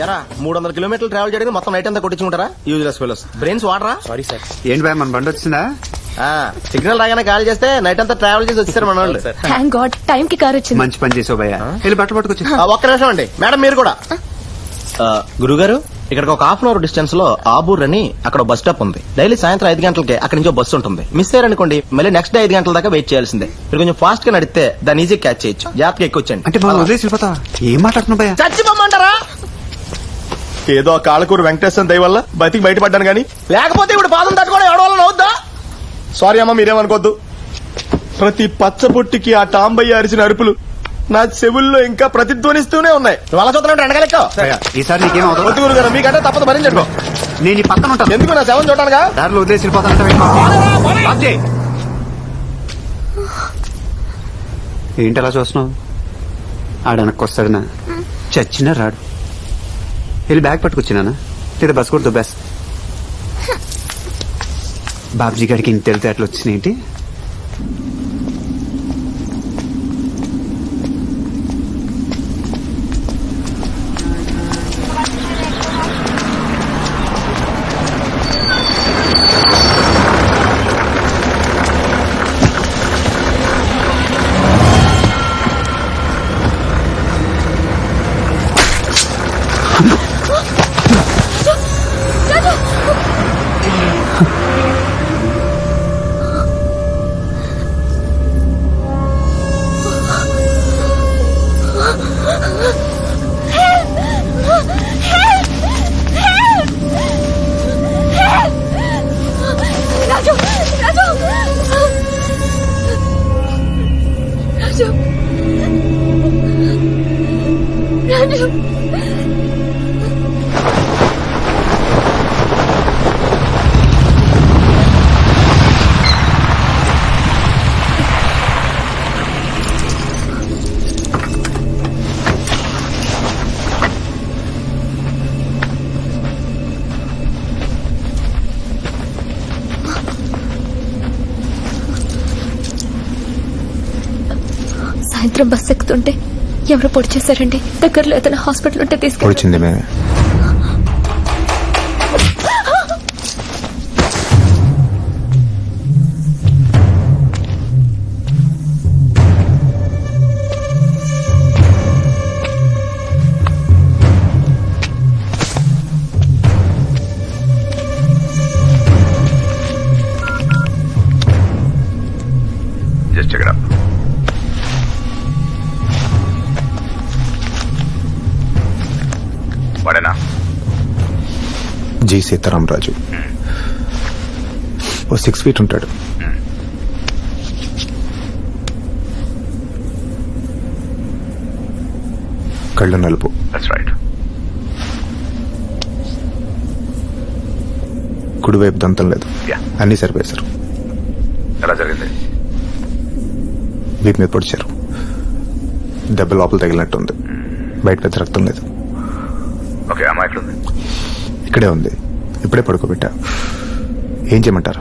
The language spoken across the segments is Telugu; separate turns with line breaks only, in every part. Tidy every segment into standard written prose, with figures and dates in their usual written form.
ఎరా 300 కిలోమీటర్లు ట్రావెల్ చేయడానికి మొత్తం నైట్ అంతా కొట్టించుకుంటారా? Useless fellows. బ్రెయిన్స్ వాటరా?
Sorry sir.
ఏంటి బాయ్ మన బండి వచ్చిందా?
సిగ్నల్ రాగానే కాల్ చేస్తే నైట్ అంతా ట్రావెల్ చేసి వచ్చారు మన వాళ్ళు.
థ్యాంక్ గాడ్ టైం కి కార్ వచ్చింది.
మంచి పని చేసావు భయ్యా. వెళ్ళి బట్టలు పట్టుకొచ్చి.
ఒక్క నిమిషం అండి మేడం, మీరు కూడా. గురుగారు, ఇక్కడికి ఒక హాఫ్ అన్ అవర్ డిస్టెన్స్ లో ఆబూర్ అని అక్కడ బస్ స్టాప్ ఉంది. డైలీ సాయంత్రం 5 గంటలకి అక్కడి నుంచి బస్సు ఉంటుంది. మిస్ అయ్యారనుకోండి మళ్ళీ నెక్స్ట్ డే 5 గంటల దాకా వెయిట్ చేయాల్సిందే. మీరు కొంచెం ఫాస్ట్ గా నడిస్తే దాన్ని ఈజీ క్యాచ్ చేయొచ్చు. జాగ్రత్తగా ఎక్కొచ్చండి.
అంటే మనం వదిలేసి వెళ్ళిపోతా. ఏం మాట్లాడుతున్నావు భయ్యా?
చచ్చిపోమంటారా? ఏదో కాళ్ళకూరు వెంకటేశ్వర దయ వల్ల బతికి బయటపడ్డాను కానీ లేకపోతే ఇప్పుడు పాదం తట్టుకోవడం ఎవడవల్ల అవుద్దా? సారీ అమ్మ, మీరేమనుకోద్దు. ప్రతి పచ్చబొట్టికి ఆ టాంబయ్య అరిచిన అరుపులు నా చెవుల్లో ఇంకా ప్రతిధ్వనిస్తూనే ఉన్నాయి. వాళ్ళ చూద్దాం ఎండగలెక్క.
ఈసారి నీకేం
వద్దు
అవుతుంది?
గురుగారు, మీకంటే తప్పదు భరించండి.
నేను ఈ పక్కన ఉంటాను.
ఎందుకు నా శవం చూడటానుగా?
దారిలో వదిలేసి వెళ్ళిపోతానంటే ఏంటి అలా చూస్తున్నావు? ఆడనక్కి వస్తాడనా? చచ్చినా రాడు. వెళ్ళి బ్యాగ్ పట్టుకొచ్చినానా లేదా బస్ కూడా దుబ్బేస్తా. బాబ్జీ గారికి ఇంత తెలితే అట్లా వచ్చినాయేంటి?
సాయంత్రం బస్ ఎక్కుతుంటే ఎవరో పొడి చేశారండి. దగ్గరలో ఏదైనా హాస్పిటల్ ఉంటే తీసుకెళ్ళి.
జి సీతారామరాజు. ఓ 6 feet ఉంటాడు. కళ్ళు నలుపు. కుడివైపు దంతం లేదు. అన్ని సరిపేశారు.
ఎలా జరిగింది?
వీపు మీద పొడిచారు. దెబ్బ లోపల తగిలినట్టుంది. బయట పెద్ద రక్తం లేదు.
ఓకే, అమ్మాయి ఎట్లుంది?
ఇక్కడే ఉంది. ఇప్పుడే పడుకోబెట్టా. ఏం చేయమంటారు?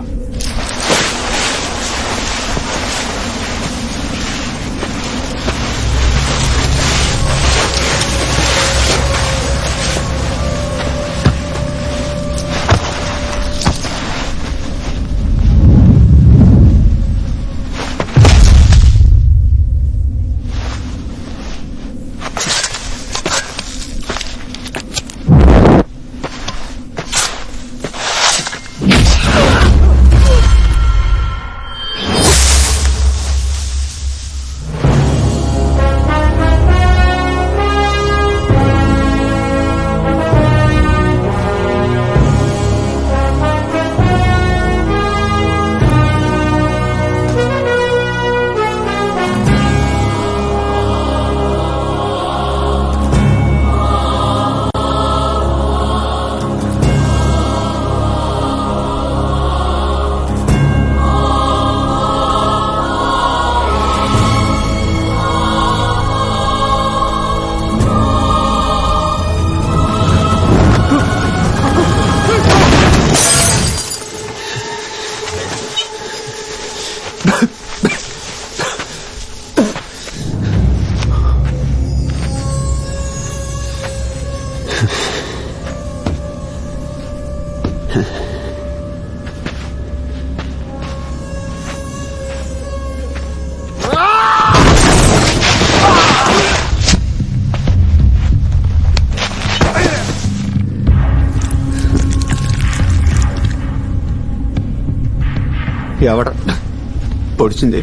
ఎవడ పొడిచింది?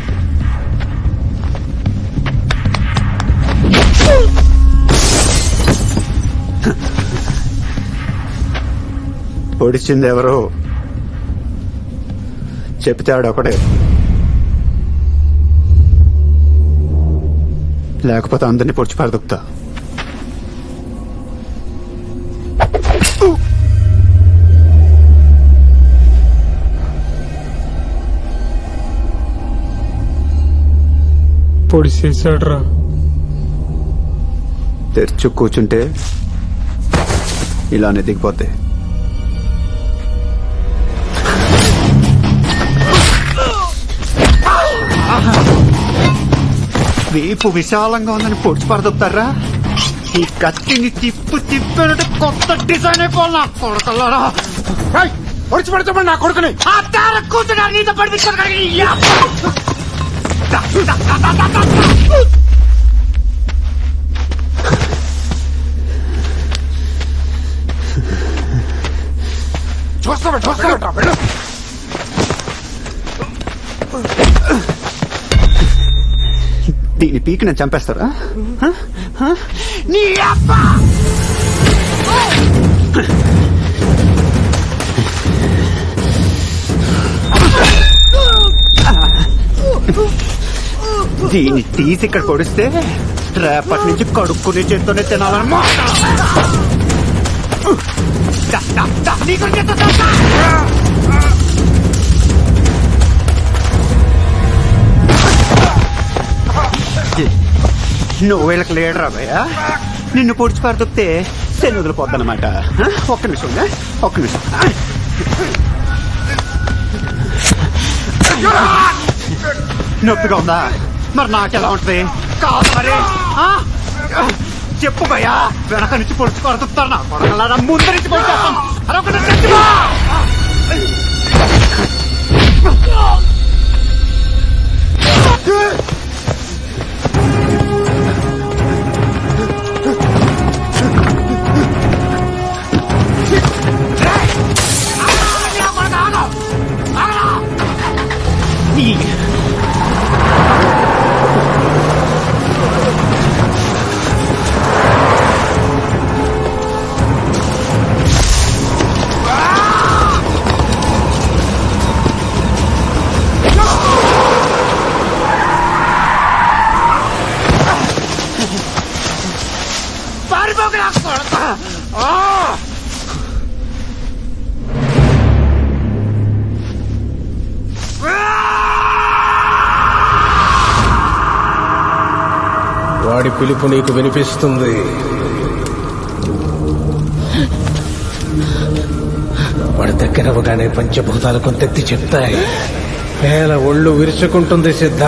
పొడిచింది ఎవరు? చెప్తే ఆడొకడే, లేకపోతే అందరినీ పొడిచి పరదుకుతా.
పొడి చేశాడ్రా.
తెరుచు కూర్చుంటే ఇలానే దిగిపోతే. వీపు విశాలంగా ఉందని పొడిచి పరదొప్పుతారా? ఈ కత్తిని తిప్పినట్టు కొత్త డిజైన్ అయిపోవాలా కొడకల్లారా?
పొడిచి పడతామని నా కొడుకుని
కూర్చున్నా నీతో పడిపించారు.
చూస్తాడు.
దీని పీకి నేను చంపేస్తారా? నీ అబ్బా! దీన్ని తీసి ఇక్కడ పొడిస్తే రేపటి నుంచి కడుక్కునే చేత్తోనే తినాలన్నమాట. నువ్వు వీళ్ళకి లీడర్ అవ్వయా? నిన్ను పొడిచి పరదొప్తే శని వదిలిపోద్దనమాట. ఒక్క నిమిషం, ఒక్క నిమిషం. నొప్పిగా ఉందా? మరి నాకెలా ఉంటది? కాదు మరి. చెప్పు భయ్యా, వెనక నుంచి పొడిచి పరదొప్తారు నా కొడకల్లారా. ముందు నుంచి పొడిచేస్తాను. అదొకటి చెప్పు.
వాడి పిలుపు నీకు వినిపిస్తుంది. వాడి దగ్గరవగానే పంచభూతాలు కొంతెత్తి చెప్తాయి. నేల ఒళ్ళు విరుచుకుంటుంది. సిద్ధ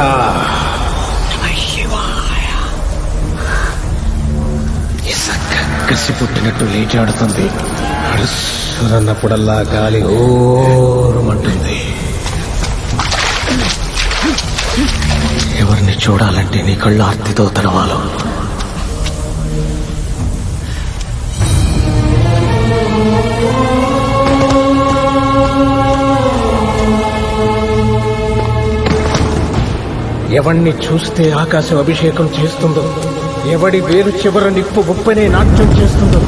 ఇసక్క కసి పుట్టినట్టు లేచాడుతుంది. అరుసురన్నప్పుడల్లా గాలి ఓరుమంటుంది. ఎవరిని చూడాలంటే నీ కళ్ళు ఆర్తితో తడవాలు. ఎవణ్ణి చూస్తే ఆకాశం అభిషేకం చేస్తుందో, ఎవడి వేలు చివర నిప్పు గుప్పనే నాట్యం చేస్తుందో.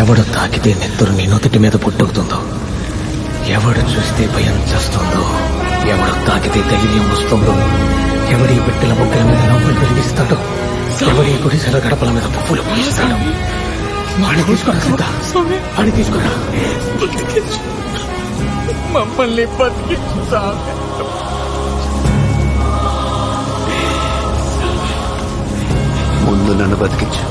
ఎవడు తాకితే నెత్తురు నీ నుదుటి మీద పుట్టుకుతుందో, ఎవడు చూస్తే భయం చేస్తుందో, ఎవడు తాకితే ధైర్యం వస్తుందో, ఎవడి బిడ్డల బొక్కల మీద నవ్వులు వెలిగిస్తాడో, ఎవడి గుడిసెల గడపల మీద పువ్వులు పూజిస్తాడో వాడిని తీసుకురా. సిద్ధ, వాడిని తీసుకురా.
మమ్మల్ని బతికించు.
ముందు నన్ను బతికించు.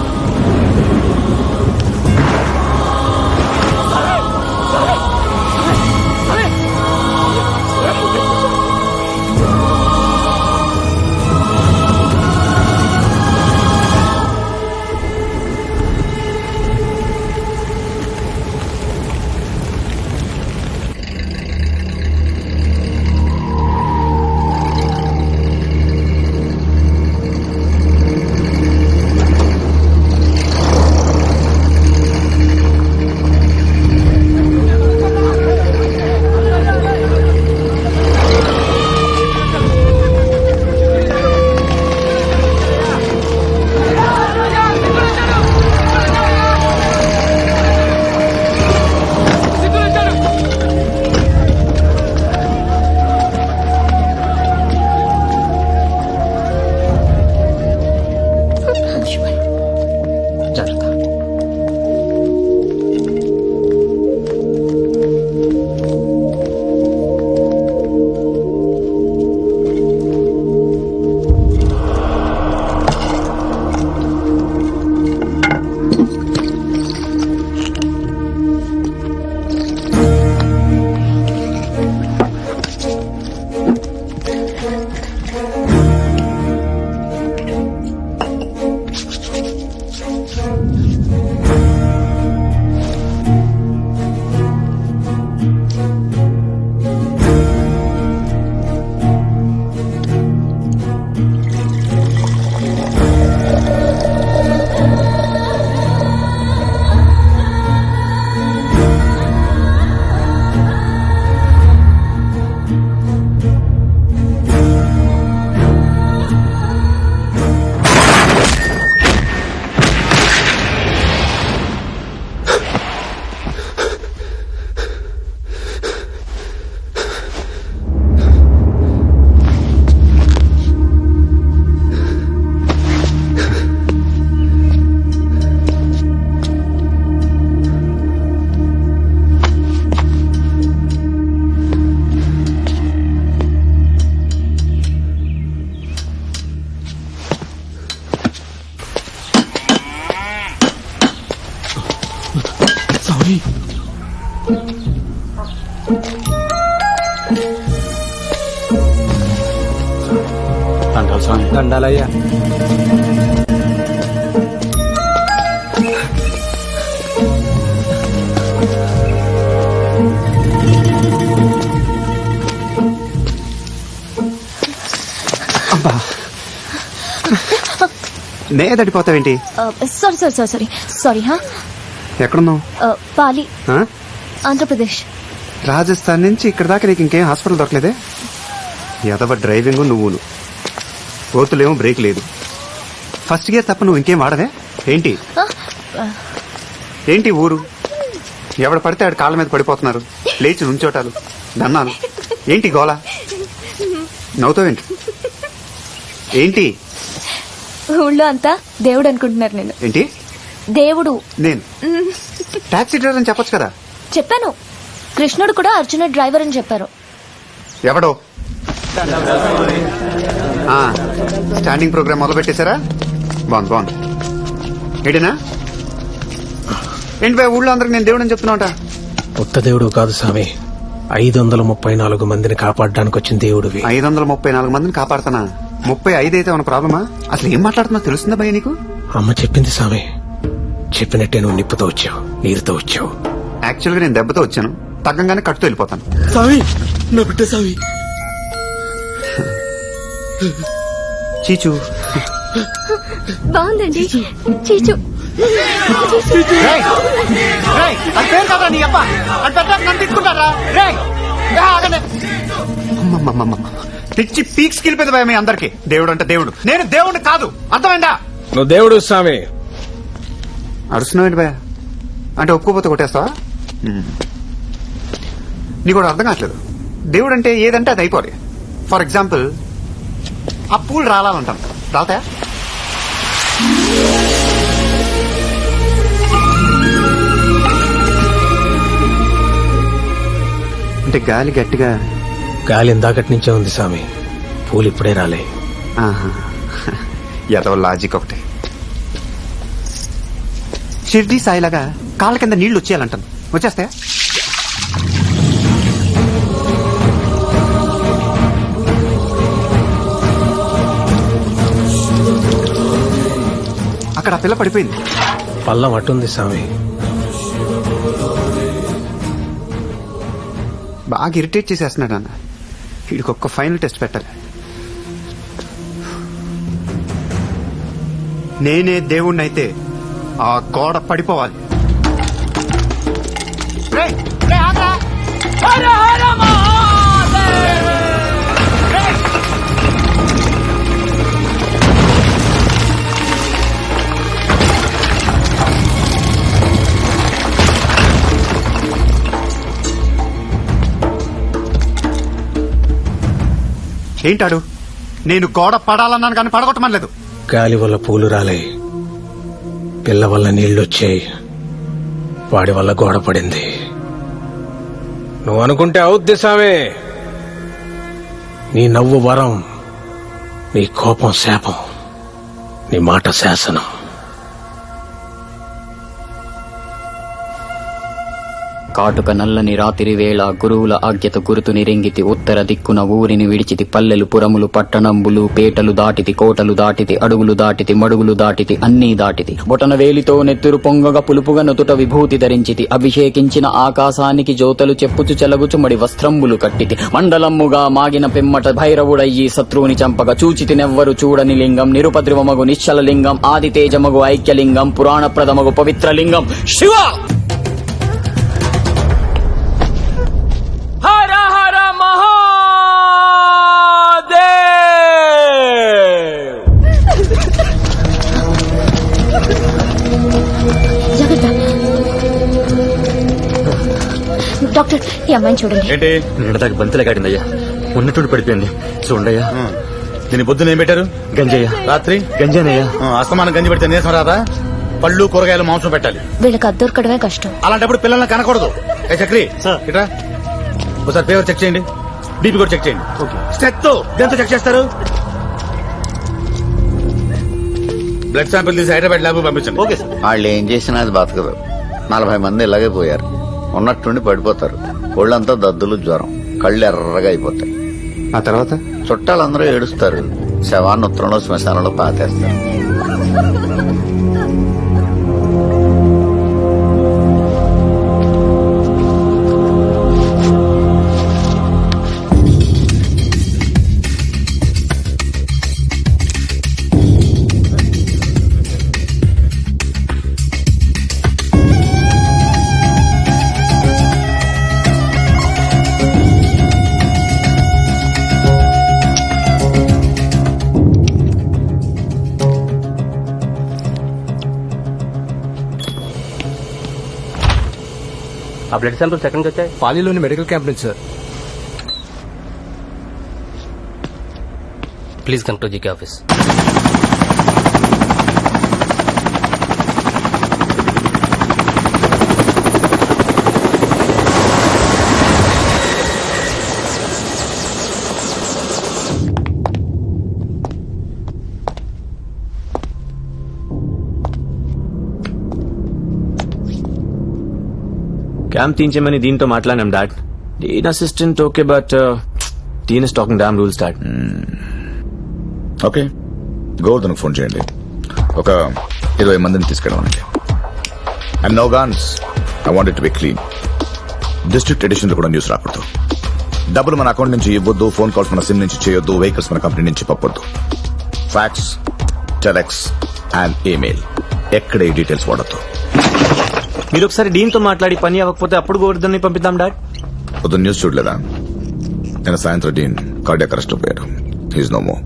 దండాలయ్యా. అబ్బా, నే తడిపోతావేంటి?
సారీ
ఎక్కడున్నావు?
పాలి
ఆ?
ఆంధ్రప్రదేశ్.
రాజస్థాన్ నుంచి ఇక్కడ దాకా నీకు ఇంకేం హాస్పిటల్ దొరకలేదే? ఎదవ డ్రైవింగ్ నువ్వును, కోతులేమో బ్రేక్ లేదు. ఫస్ట్ గేర్ తప్ప నువ్వు ఇంకేం వాడవే ఏంటి? ఏంటి ఊరు? ఎవడ పడితే ఆడు కాళ్ళ మీద పడిపోతున్నారు, లేచి నుంచోటాలు, దన్నాలు. ఏంటి గోల? నవ్వుతావేంటి? ఏంటి
ఊళ్ళో అంతా దేవుడు అనుకుంటున్నారు. నేను
ఏంటి
దేవుడు.
నేను టాక్సీ డ్రైవర్ అని చెప్పొచ్చు కదా.
చెప్పాను. కృష్ణుడు కూడా అర్జున డ్రైవర్ అని చెప్పారు.
ఎవడో? స్టాండింగ్ ప్రోగ్రామ్ మొదలు పెట్టేశారా? బాగుంది. ఏంటినా? ఏంటి ఊళ్ళో అందరికి నేను దేవుడు అని చెప్తున్నావుట?
ఉత్త దేవుడు కాదు స్వామి, 534 మందిని కాపాడడానికి వచ్చిన దేవుడివి.
534 మందిని కాపాడుతానా? 35 అయితే ఉన్న ప్రాబ్లమా? అసలు ఏం మాట్లాడుతున్నా తెలుస్తుందా భయ్య నీకు?
అమ్మ చెప్పింది స్వామి, చెప్పినట్టే నువ్వు నిప్పుతో వచ్చావు, నీరుతో వచ్చావు.
యాక్చువల్ గా నేను దెబ్బతో వచ్చాను, తగ్గంగానే కట్టుతో వెళ్ళిపోతాను.
సావి నా బిడ్డ సావి.
చీచు
బాగుందండి. చీచు.
పిచ్చి పీక్స్ కిలిపోయింది భయ మీ అందరికి. దేవుడు అంటే దేవుడు, నేను దేవుడు కాదు, అర్థమైందా?
నువ్వు దేవుడు స్వామి.
అరుస్తున్నావేంటి భయ? అంటే ఒప్పుకోపోతే కొట్టేస్తావా? నీకు కూడా అర్థం కావట్లేదు. దేవుడు అంటే ఏదంటే అది అయిపోవాలి. ఫర్ ఎగ్జాంపుల్, ఆ పూలు రాలాలంటాం, రాలతాయా? అంటే గాలి గట్టిగా.
గాలి ఇందాకటి నుంచే ఉంది స్వామి, పూలు ఇప్పుడే రాలే.
ఏదో లాజిక్ ఒకటి. షిర్డీ సాయిలాగా కాళ్ళ కింద నీళ్లు వచ్చేయాలంటాను, వచ్చేస్తాయా? అక్కడ ఆ పిల్ల పడిపోయింది.
పల్లం అట్టుంది స్వామి.
బాగా ఇరిటేట్ చేసేస్తున్నాడు అన్న. వీడికి ఒక్క ఫైనల్ టెస్ట్ పెట్టాలి. నేనే దేవుణ్ణి అయితే ఆ గోడ పడిపోవాలి. ఏంటాడు? నేను గోడ పడాలన్నాను కానీ పడగొట్టమనలేదు.
గాలి వల్ల పూలు రాలే, పిల్ల వల్ల నీళ్లొచ్చాయి, వాడి వల్ల గోడ పడింది. నువ్వు అనుకుంటే అవుద్ది స్వామి. నీ నవ్వు వరం, నీ కోపం శాపం, నీ మాట శాసనం.
కాటుక నల్లని రాత్రి వేళ గురువుల ఆజ్ఞత గురుతుని రెంగితి. ఉత్తర దిక్కున ఊరిని విడిచితి. పల్లెలు పురములు పట్టణంబులు పేటలు దాటితి. కోటలు దాటితి. అడుగులు దాటితి. మడుగులు దాటితి. అన్నీ దాటితి. బొటన వేలితో నెత్తురు పొంగగా పులుపుగా నొతుట విభూతి ధరించితి. అభిషేకించిన ఆకాశానికి జ్యోతలు చెప్పుచు చెలగుచు మడి వస్త్రంబులు కట్టితి. మండలమ్ముగా మాగిన పిమ్మట భైరవుడయ్యి శత్రువుని చంపగా చూచితి నెవ్వరు చూడని లింగం. నిరుపద్రవమగు నిశ్చల లింగం. ఆది తేజమగు ఐక్యలింగం. పురాణ ప్రథమగు పవిత్రలింగం శివ.
డాక్టర్, ఈ అమ్మాయిని చూడండి.
ఏంటి
నిన్నదాకా బంతిలా కాడిందయ్యా, ఉన్నట్టుండి పడిపోయింది. చూడయ్యా.
దీని పొద్దున ఏం పెట్టారు?
గంజయ్య.
రాత్రి
గంజానయ్యా.
అస్తమానం గంజి పెడితే నీరసం రాదా? పళ్ళు కూరగాయలు మాంసం పెట్టాలి.
వీళ్ళకి అద్దొరకడమే కష్టం.
అలాంటప్పుడు పిల్లల్ని కనకూడదు. ఏ చక్రి ఇట్రా, ఒకసారి ఫీవర్ చెక్ చేయండి, బీపీ కూడా చెక్ చేయండి. స్టెత్ దేంతో చెక్ చేస్తారు? బ్లడ్ శాంపిల్ తీసి హైదరాబాద్ ల్యాబ్ పంపించండి.
వాళ్ళు ఏం చేసినా అది బతకదు. 40 మంది ఇలాగే పోయారు. ఉన్నట్టుండి పడిపోతారు. ఒళ్ళంతా దద్దులు, జ్వరం, కళ్ళు ఎర్రగా అయిపోతాయి.
ఆ తర్వాత
చుట్టాలందరూ ఏడుస్తారు. శవాన్ని ఉత్తరంలో శ్మశానంలో పాతేస్తారు.
ఆ బ్లడ్ శాంపిల్స్ ఎక్కడి నుంచి వచ్చాయి?
పాలీలోని మెడికల్ క్యాంప్ నుంచి sir.
Please come to GK office.
Camp తీయించమని దీంతో మాట్లాడినాం dad. Dean assistant okay, but dean is talking damn rules dad.
Okay, Govardhan phone చేయండి. ఒక 20 మందిని తీసుకెళ్ళమనండి. And no guns, I want it to be clean. District edition లో కూడా న్యూస్ రాకూడదు. డబ్బులు మన అకౌంట్ నుంచి ఇవ్వద్దు, ఫోన్ కాల్స్ మన సిమ్ నుంచి చేయొద్దు, వెహికల్స్ మన కంపెనీ నుంచి పంపొద్దు. ఫ్యాక్స్, టెలెక్స్ అండ్ ఈమెయిల్ ఎక్కడ ఈ డీటెయిల్స్ వాడద్దు.
మీరు ఒకసారి డీన్ తో మాట్లాడి పని అవ్వకపోతే అప్పుడు గోవర్ధన్ పంపిద్దాం డాడ్.
పొద్దున్న న్యూస్ చూడలేదా? నేను సాయంత్రం డీన్ కార్డియాక్ అరెస్ట్ పోయారు. He's no more.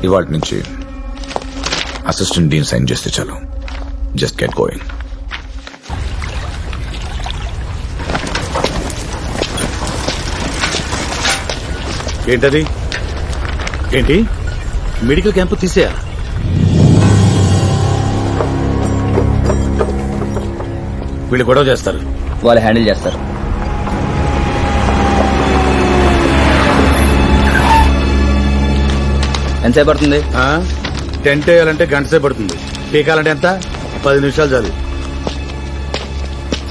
ఇవాటి నుంచి అసిస్టెంట్ డీన్ సైన్ చేస్తే చాలు. Just get going.
ఏంటది? ఏంటి మెడికల్ క్యాంపు తీసేయా? వీళ్ళు గొడవ చేస్తారు.
వాళ్ళు హ్యాండిల్ చేస్తారు. ఎంతసేపు పడుతుంది?
టెంట్ వేయాలంటే గంట సేపు పడుతుంది. పీకాలంటే ఎంత? 10 నిమిషాలు చాలు.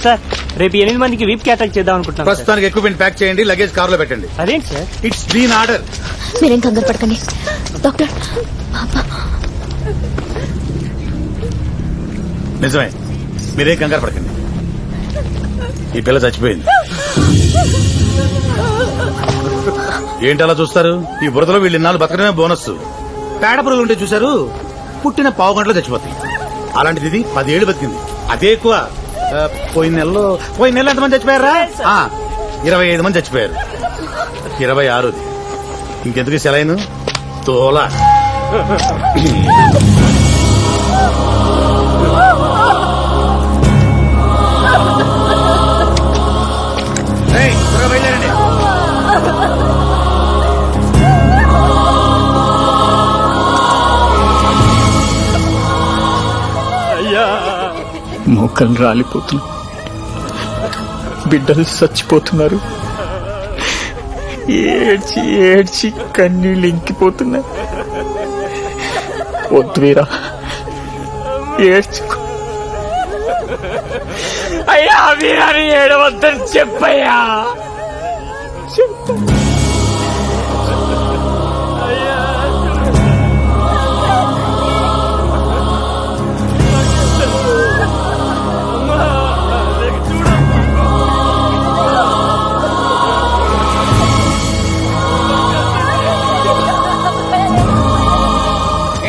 సార్, రేపు 8 మందికి వీప్ కి అటాక్ చేద్దాం అనుకుంటున్నాం.
ప్రస్తుతానికి ఎక్విప్మెంట్ ప్యాక్ చేయండి, లగేజ్ కారులో పెట్టండి.
అదేంటి సార్?
It's been order.
మీరేం కంగారు పడకండి డాక్టర్.
నిజమే, మీరేం కంగారు పడకండి. ఈ పిల్ల చచ్చిపోయింది. ఏంటి అలా చూస్తారు? ఈ బురదలో వీళ్ళు ఇన్నాళ్ళు బతకడమే బోనస్. పేడ పురుగులు ఉంటే చూశారు, పుట్టిన పావు గంటలో చచ్చిపోతాయి. అలాంటిది ఇది 10 ఏళ్ళు బతికింది. అదే ఎక్కువ. పోయిన నెలలో ఎంతమంది చచ్చిపోయారా? 25 మంది చచ్చిపోయారు. 26ది ఇంకెందుకు సెలైన్ తోలా. బయలుదేరండి.
మోకలు రాలిపోతున్నాయి, బిడ్డలు చచ్చిపోతున్నారు. ఏడ్చి ఏడ్చి కన్నీళ్ళు ఇంకిపోతున్నాయి. వద్దు వీరా, ఏడ్చుకో. అయ్యా వీరాని ఏడవద్దని చెప్పయ్యా, చెప్పు.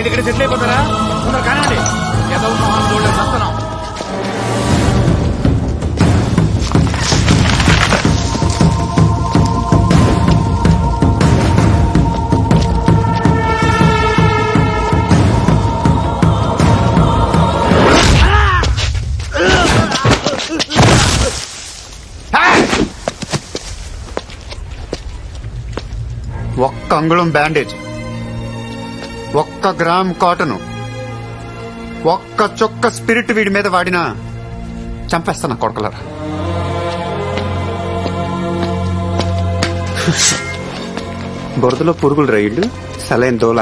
ఇక్కడ సెటిల్ అయిపోతారా? తొందర కానండి. ఏదో మొహం చూడలేదు వస్తున్నాం.
ఒక్క అంగుళం బ్యాండేజ్, 1 గ్రామ్ కాటను, 1 చుక్క స్పిరిట్ వీడి మీద వాడినా చంపేస్తాను కొడకలరా. బురదలో పురుగులు రైళ్లు సలైన్ దోల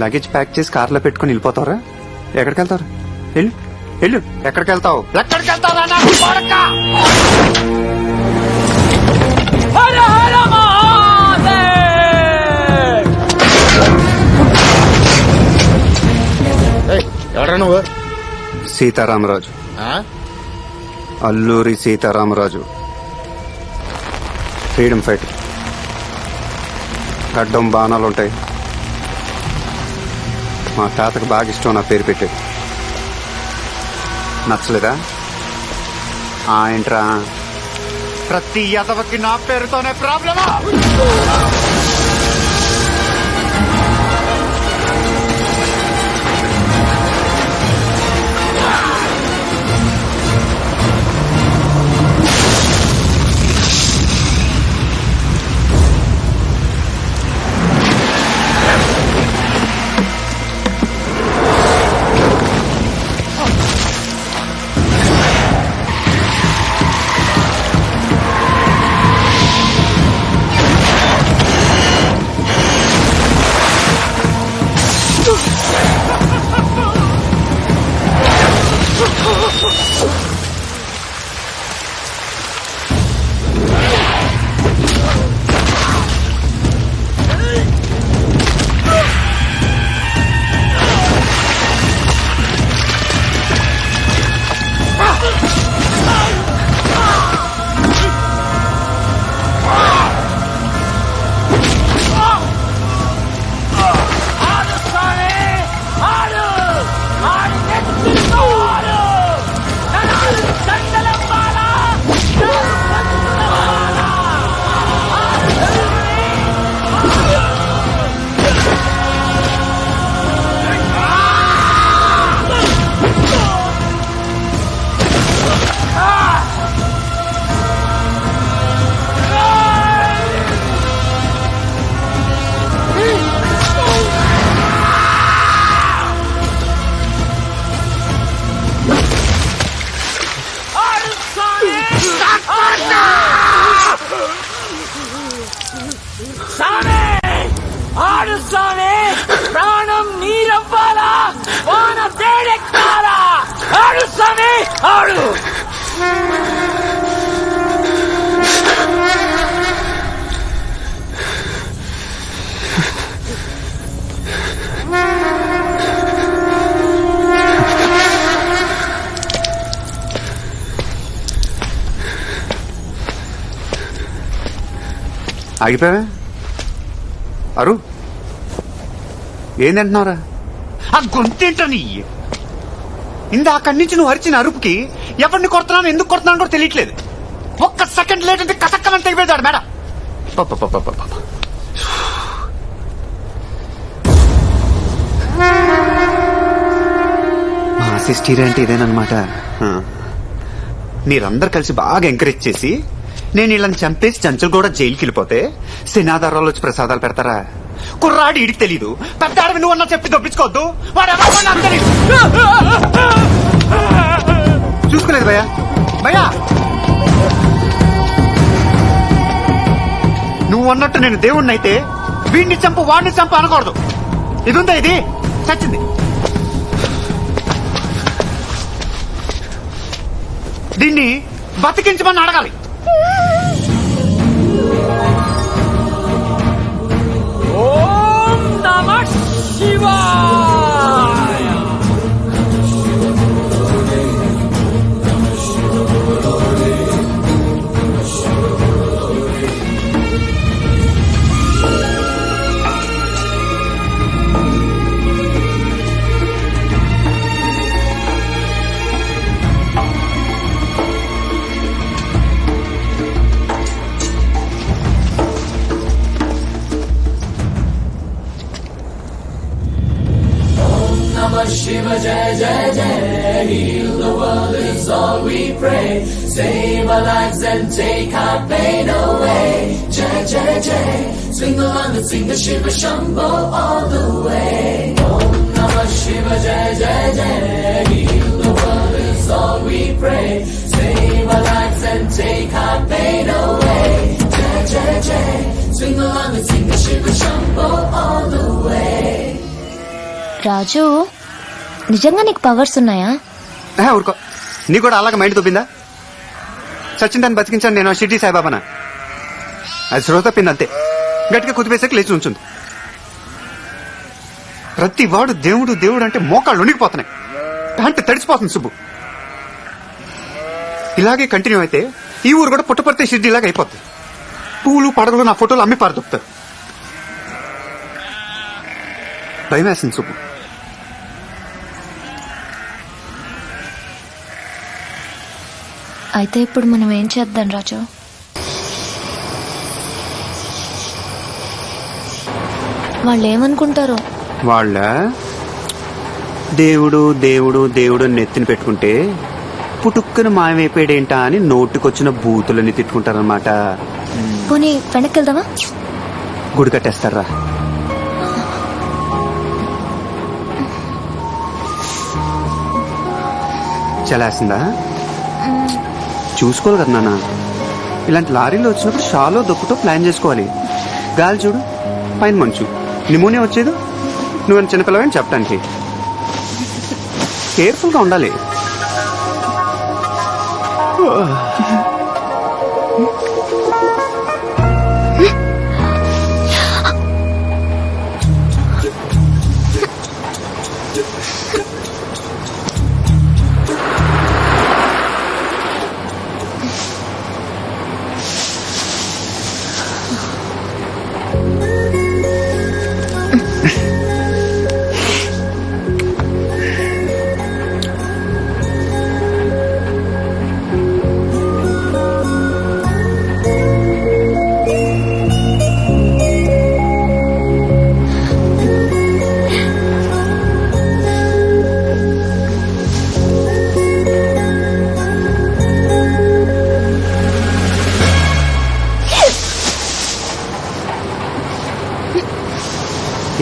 లగేజ్ ప్యాక్ చేసి కార్లో పెట్టుకుని వెళ్ళిపోతారా? ఎక్కడికి వెళ్తారు? వెళ్ళు వెళ్ళు. ఎక్కడికి వెళ్తావు? ఎక్కడికి వెళ్తావు?
ఎవరా నువ్వు?
Sitaramaraju, Alluri Sitaramaraju, freedom fighter. గడ్డం బాణాలు ఉంటాయి. మా తాతకు బాగా ఇష్టం నా పేరు పెట్టాడు. నచ్చలేదా? ఏంట్రా ప్రతి యదవకి నా పేరుతోనే ప్రాబ్లమా?
ప్రాణం నీరవ్వాలా, వాన వేడెక్కాలా? ఆడు స్వామి ఆడు.
ఆగిపోయావా? అరు ఏందంటున్నారా? ఆ గొంతేంటని ఇందాక నుంచి నువ్వు అరిచిన అరుపుకి ఎవరిని కొడుతున్నాను, ఎందుకు కొడుతున్నాను కూడా తెలియట్లేదు. ఒక్క సెకండ్ లేట్ అంటే కసక్కమని తెగిపోతాడు మేడం. మా అసిస్టీర్ అంటే ఇదేనమాట. మీరందరు కలిసి బాగా ఎంకరేజ్ చేసి నేను వీళ్ళని చంపేసి చంచలు కూడా జైలుకి వెళ్ళిపోతే సేనాదారాలు వచ్చి ప్రసాదాలు పెడతారా? కుర్రాడు ఇడికి తెలీదు, పెద్ద ఆడవి నువ్వన్నా చెప్పి దొప్పించుకోవద్దు. చూసుకోలేదు భయ్యా. భయ్యా నువ్వు అన్నట్టు నేను దేవుణ్ణి అయితే వీడిని చంపు వాడిని చంపు అనకూడదు. ఇది ఉందా? ఇది చచ్చింది. దీన్ని బతికించమని అడగాలి.
ఓం నమః శివాయ.
Shiva Jai Jai Jai, heal the world is all we pray. Save our lives and take our pain away. Jai Jai Jai, swing along and sing the Shiva Shambho all the way. Om Namah Shiva Jai Jai Jai, heal the world is all we pray. Save our lives and take our pain away. Jai Jai Jai,
రాజు నిజంగా నీకు పవర్స్ ఉన్నాయా?
ఊరుకో, నీ కూడా అలాగ మైండ్ తొప్పిందా? సచిన్ దాన్ని బతికించాను నేను షిర్డీ సాయిబాబానా? అది శ్రోత తప్పింది అంతే. గట్టిగా కుదిపేసాక లేచి ఉంచుంది. ప్రతి వాడు దేవుడు దేవుడు అంటే మోకాళ్ళు ఉనికిపోతున్నాయి, అంటే తడిసిపోతుంది సుబ్బు. ఇలాగే కంటిన్యూ అయితే ఈ ఊరు కూడా పుట్టపడితే షిర్డీ ఇలాగ అయిపోతుంది. పూలు పడగలు నా ఫోటోలు అమ్మి పారదొప్పుతారు. భయం వేస్తుంది సుబ్బు.
అయితే ఇప్పుడు మనం ఏం చేద్దాం రాజు? వాళ్ళు ఏమనుకుంటారో?
వాళ్ళ దేవుడు దేవుడు దేవుడు అని నెత్తిని పెట్టుకుంటే పుట్టుక్కను మాయమైపోయాడేంటా అని నోటికొచ్చిన బూతులని తిట్టుకుంటారనమాట.
పోనీ వెనక్కి వెళ్దామా?
గుడి కట్టేస్తారా? చలేస్తుందా? చూసుకోవాలి కదా నాన్న. ఇలాంటి లారీలు వచ్చినప్పుడు షాలో దొక్కుతో ప్లాన్ చేసుకోవాలి. గాలి చూడు, పైన మంచు, నిమోనియా వచ్చేది నువ్వు చిన్నపిల్లవని చెప్పడానికి. కేర్ఫుల్గా ఉండాలి.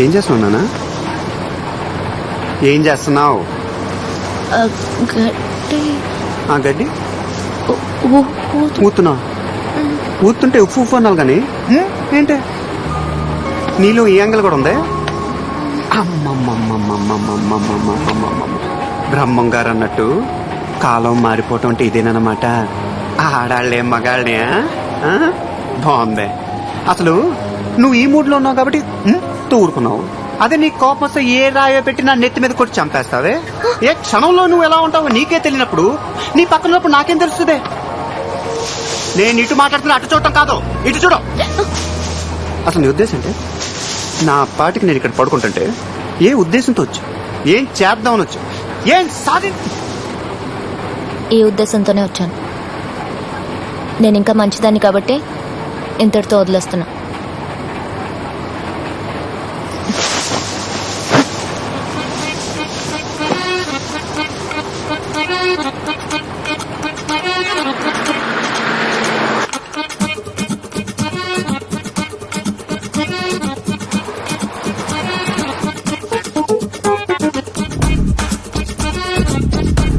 ఏం చేస్తున్నావు నాన్న? ఏం చేస్తున్నావు? ఆ గడ్డి ఊతున్నావు. ఊతుంటే ఉప్పు ఉప్పు అన్నావు కానీ ఏంటి నీలో ఈ యాంగిల్ కూడా ఉందే? బ్రహ్మం గారు అన్నట్టు కాలం మారిపోవటం అంటే ఇదేనమాట. ఆడాళ్లే మగాళ్ళే. బాగుంది. అసలు నువ్వు ఈ మూడ్ లో ఉన్నావు కాబట్టి ఊరుకున్నావు. అదే నీ కోపం వస్తే ఏ రాయో పెట్టి నా నెత్తి మీద కొట్టి చంపేస్తావే. ఏ క్షణంలో నువ్వు ఎలా ఉంటావో నీకే తెలియనప్పుడు నీ పక్కన ఉన్నప్పుడు నాకేం తెలుస్తుంది? నేను ఇటు మాట్లాడుతున్నా, అటు చూడటం కాదు, ఇటు చూడు. అసలు నీ ఉద్దేశం అంటే నా పాటికి నేను ఇక్కడ పడుకుంటుంటే ఏ ఉద్దేశంతో వచ్చా? ఏం చేద్దామని వచ్చా? ఏం సాధి?
ఈ ఉద్దేశంతోనే వచ్చాను. నేను ఇంకా మంచిదాన్ని కాబట్టి ఇంతటితో వదిలేస్తున్నా.